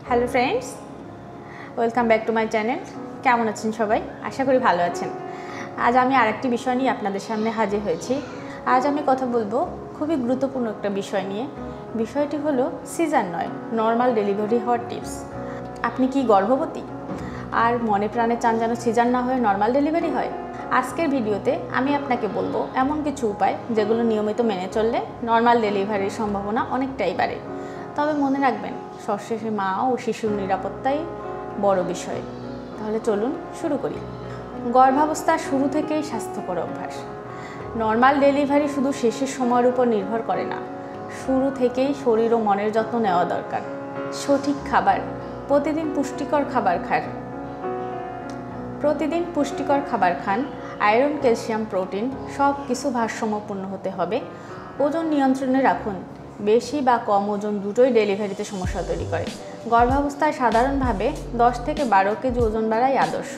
Hello friends, welcome back to my channel. কেমন আছেন সবাই? আশা করি ভালো আছেন। আজ আমি আরেকটি বিষয় নিয়ে আপনাদের সামনে হাজির হয়েছি। আজ আমি কথা বলবো খুবই গুরুত্বপূর্ণ একটা বিষয় নিয়ে। বিষয়টি হলো সিজার নয়, নর্মাল ডেলিভারি হওয়ার টিপস। আপনি কি গর্ভবতী আর মনে প্রাণে চান যেন সিজার না হয়ে নর্মাল ডেলিভারি হয়? আজকের ভিডিওতে আমি আপনাকে বলবো এমন কিছু উপায় যেগুলো নিয়মিত মেনে চললে নর্মাল ডেলিভারির সম্ভাবনা অনেকটাই বাড়ে। তবে মনে রাখবেন, সবশেষে মা ও শিশুর নিরাপত্তাই বড় বিষয়। তাহলে চলুন শুরু করি। গর্ভাবস্থার শুরু থেকেই স্বাস্থ্যকর অভ্যাস। নর্মাল ডেলিভারি শুধু শেষের সময়ের উপর নির্ভর করে না, শুরু থেকেই শরীর ও মনের যত্ন নেওয়া দরকার। সঠিক খাবার, প্রতিদিন পুষ্টিকর খাবার খান। আয়রন, ক্যালসিয়াম, প্রোটিন সব কিছু ভারসাম্যপূর্ণ হতে হবে। ওজন নিয়ন্ত্রণে রাখুন। বেশি বা কম ওজন দুটোই ডেলিভারিতে সমস্যা তৈরি করে। গর্ভাবস্থায় সাধারণভাবে 10 থেকে 12 কেজি ওজন বাড়াই আদর্শ।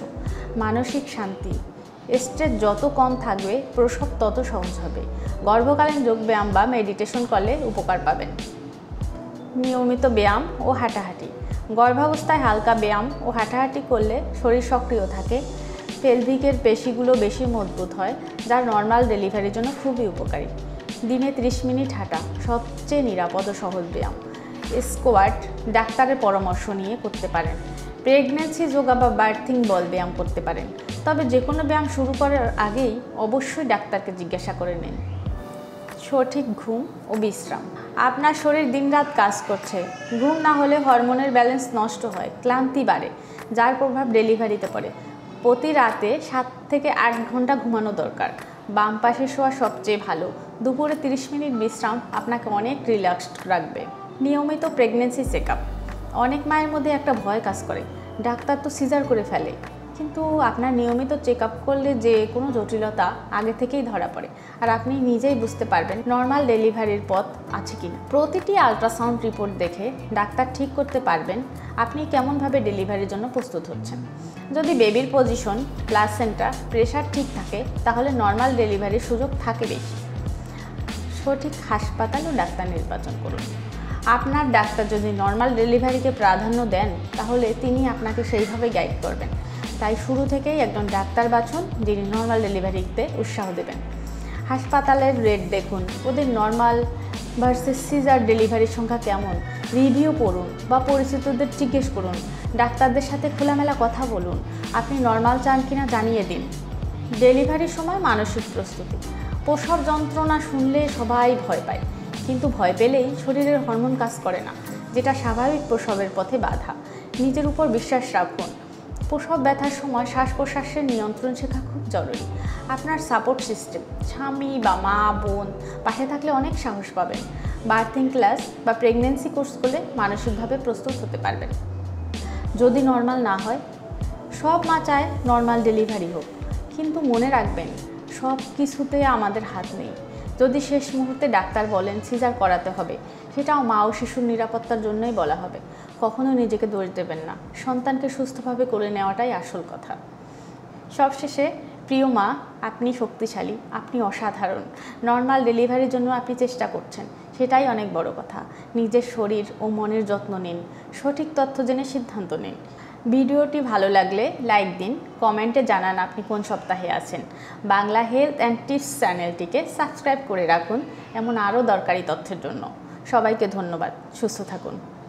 মানসিক শান্তি, স্ট্রেস যত কম থাকবে প্রসব তত সহজ হবে। গর্ভকালীন যোগব্যায়াম বা মেডিটেশন করলে উপকার পাবেন। নিয়মিত ব্যায়াম ও হাঁটাহাঁটি। গর্ভাবস্থায় হালকা ব্যায়াম ও হাঁটাহাঁটি করলে শরীর সক্রিয় থাকে, পেলভিকের পেশিগুলো বেশি মজবুত হয়, যা নর্মাল ডেলিভারির জন্য খুবই উপকারী। দিনে 30 মিনিট হাঁটা সবচেয়ে নিরাপদ ও সহজ ব্যায়াম। স্কোয়াট ডাক্তারের পরামর্শ নিয়ে করতে পারেন। প্রেগন্যান্সি যোগা বা বার্থিং বল ব্যায়াম করতে পারেন। তবে যে কোনো ব্যায়াম শুরু করার আগেই অবশ্যই ডাক্তারকে জিজ্ঞাসা করে নিন। সঠিক ঘুম ও বিশ্রাম। আপনার শরীর দিনরাত কাজ করছে, ঘুম না হলে হরমোনের ব্যালেন্স নষ্ট হয়, ক্লান্তি বাড়ে, যার প্রভাব ডেলিভারিতে পড়ে। প্রতি রাতে 7 থেকে 8 ঘন্টা ঘুমানো দরকার। বাম পাশে শোয়া সবচেয়ে ভালো। দুপুরে 30 মিনিট বিশ্রাম আপনাকে অনেক রিল্যাক্সড রাখবে। নিয়মিত প্রেগন্যান্সি চেক আপ। অনেক মায়ের মধ্যে একটা ভয় কাজ করে, ডাক্তার তো সিজার করে ফেলে। কিন্তু আপনার নিয়মিত চেক আপ করলে যে কোনো জটিলতা আগে থেকেই ধরা পড়ে, আর আপনি নিজেই বুঝতে পারবেন নর্মাল ডেলিভারির পথ আছে কিনা। প্রতিটি আল্ট্রাসাউন্ড রিপোর্ট দেখে ডাক্তার ঠিক করতে পারবেন আপনি কেমনভাবে ডেলিভারির জন্য প্রস্তুত হচ্ছেন। যদি বেবির পজিশন, প্লাসেন্টা, প্রেশার ঠিক থাকে তাহলে নর্মাল ডেলিভারির সুযোগ থাকে বেশি। সঠিক হাসপাতাল ও ডাক্তার নির্বাচন করুন। আপনার ডাক্তার যদি নর্মাল ডেলিভারিকে প্রাধান্য দেন তাহলে তিনি আপনাকে সেইভাবে গাইড করবেন। তাই শুরু থেকেই একজন ডাক্তার বাছুন যিনি নর্মাল ডেলিভারিতে উৎসাহ দেবেন। হাসপাতালের রেট দেখুন, ওদের নর্মাল ভার্সেস সিজার ডেলিভারির সংখ্যা কেমন, রিভিউ পড়ুন বা পরিচিতদের জিজ্ঞেস করুন। ডাক্তারদের সাথে খোলামেলা কথা বলুন। আপনি নর্মাল চান কিনা জানিয়ে দিন। ডেলিভারির সময় মানসিক প্রস্তুতি। প্রসব যন্ত্রণা শুনলে সবাই ভয় পায়, কিন্তু ভয় পেলেই শরীরের হরমোন কাজ করে না, যেটা স্বাভাবিক প্রসবের পথে বাধা। নিজের উপর বিশ্বাস রাখুন। প্রসব ব্যথার সময় শ্বাস প্রশ্বাসের নিয়ন্ত্রণ শেখা খুব জরুরি। আপনার সাপোর্ট সিস্টেম, স্বামী বা মা, বোন পাশে থাকলে অনেক সাহস পাবেন। বার্থিং ক্লাস বা প্রেগন্যান্সি কোর্স করলে মানসিকভাবে প্রস্তুত হতে পারবেন। যদি নর্মাল না হয়, সব মা চায় নর্মাল ডেলিভারি হোক, কিন্তু মনে রাখবেন সব কিছুতে আমাদের হাত নেই। যদি শেষ মুহূর্তে ডাক্তার বলেন সিজার করাতে হবে, সেটাও মা ও শিশুর নিরাপত্তার জন্যই বলা হবে। কখনো নিজেকে দোষ দেবেন না, সন্তানকে সুস্থভাবে করে নেওয়াটাই আসল কথা। সবশেষে প্রিয় মা, আপনি শক্তিশালী, আপনি অসাধারণ। নর্মাল ডেলিভারির জন্য আপনি চেষ্টা করছেন, সেটাই অনেক বড় কথা। নিজের শরীর ও মনের যত্ন নিন, সঠিক তথ্য জেনে সিদ্ধান্ত নিন। ভিডিওটি ভালো লাগলে লাইক দিন, কমেন্টে জানান আপনি কোন সপ্তাহে আছেন। বাংলা হেলথ অ্যান্ড টিপস চ্যানেলটিকে সাবস্ক্রাইব করে রাখুন এমন আরও দরকারি তথ্যের জন্য। সবাইকে ধন্যবাদ। সুস্থ থাকুন।